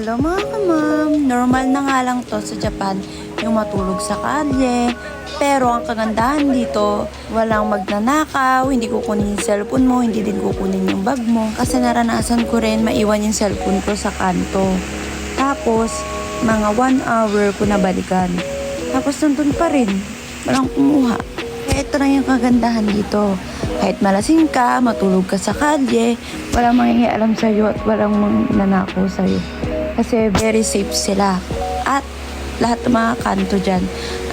Hello mga kamam! Normal na nga lang to sa Japan, yung matulog sa kalye. Pero ang kagandahan dito, walang magnanakaw, hindi kukunin yung cellphone mo, hindi din kukunin yung bag mo. Kasi naranasan ko rin maiwan yung cellphone ko sa kanto. Tapos, mga 1 hour ko nabalikan. Tapos nandun pa rin, walang kumuha. Kaya ito na yung kagandahan dito. Kahit malasing ka, matulog ka sa kalye, walang mangingialam sa'yo at walang mangnanakaw sa'yo. Kasi very safe sila. At lahat ng mga kanto dyan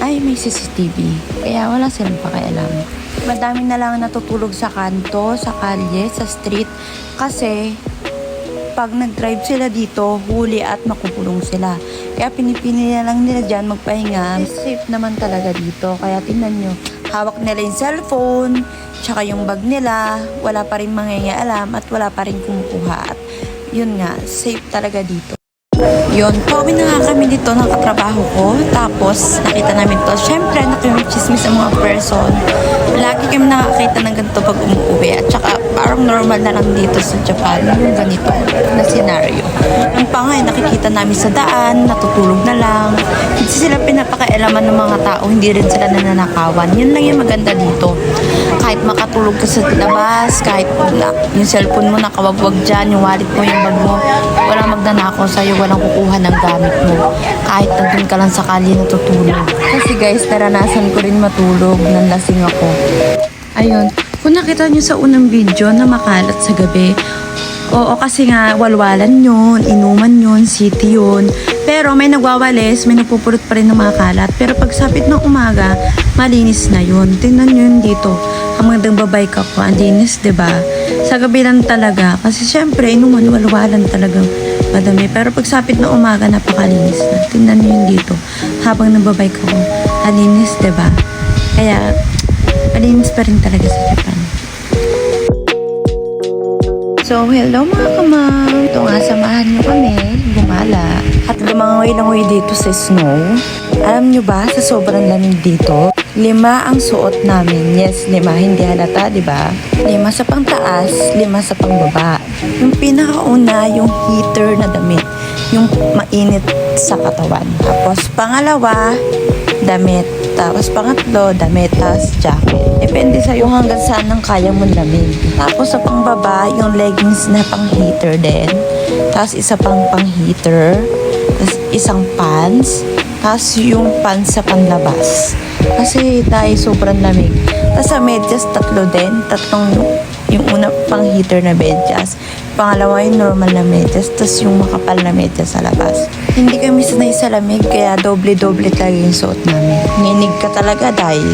ay may CCTV. Kaya wala silang pakialam. Madami na lang natutulog sa kanto, sa kalye, sa street. Kasi pag nag-drive sila dito, huli at makukulong sila. Kaya pinipili na lang nila dyan magpahinga. Safe naman talaga dito. Kaya tingnan nyo, hawak nila yung cellphone, tsaka yung bag nila, wala pa rin mangingialam at wala pa rin kumukuha. At yun nga, safe talaga dito. Yun, pauwi na nga kami dito ng katrabaho ko. Tapos, nakita namin to. Siyempre, nakimichismis ang mga person. Lagi kami nakakita ng ganito pag umuwi. At saka, parang normal na lang dito sa Japan yung ganito na scenario. Yung pa nga, nakikita namin sa daan, natutulog na lang. Hindi sila pinapakialaman ng mga tao, hindi rin sila nananakawan. Yun lang yung maganda dito. Kahit makatulog ka sa labas, kahit yung cellphone mo nakawagwag dyan, yung wallet mo, yung bag mo, walang magnanakaw sa'yo, walang kukuha ng gamit mo. Kahit nandun ka lang sa kalye natutulog. Kasi guys, naranasan ko rin matulog nang lasing ako. Ayun, kung nakita nyo sa unang video na makalat sa gabi, oo, kasi nga walwalan yun, inuman yun, city yun. Pero may nagwawalis, may nagpupulot pa rin ng mga kalat. Pero pag sapit ng umaga, malinis na yun. Tingnan nyo yun dito. Hanggang babay ka po, ang linis, diba? Sa gabi lang talaga. Kasi syempre, inuman, walwalan talagang madami. Pero pag sapit ng umaga, napakalinis na. Tingnan nyo yun dito. Habang nababay ka po, ang linis, diba? Kaya, malinis pa rin talaga sa Japan. So, hello mga kamam. Ito nga, samahan nyo kami gumala at lumangoy-langoy dito sa snow. Alam nyo ba, sa sobrang lamig dito, 5 ang suot namin. Yes, 5, hindi halata, diba? 5 sa pangtaas, 5 sa pangbaba. Yung pinakauna, yung heater na damit. Yung mainit sa katawan. Tapos, pangalawa, damit. Tapos pangatlo, damit, tapos jacket. Depende sa'yo hanggang saan ang kaya mong lamig. Tapos sa pangbaba, yung leggings na pang heater din. Tapos isa pang heater. Tapos isang pants. Tapos yung pants sa panlabas. Kasi tayo sobrang lamig. Tapos sa medyas, 3 din. 3 yung una pang heater na medyas. Pangalawa yung normal na medyas. Tapos yung makapal na medyas sa labas. Hindi kami sanay sa lamig, kaya doble-doble talaga yung suot namin. Nginig ka talaga, dahil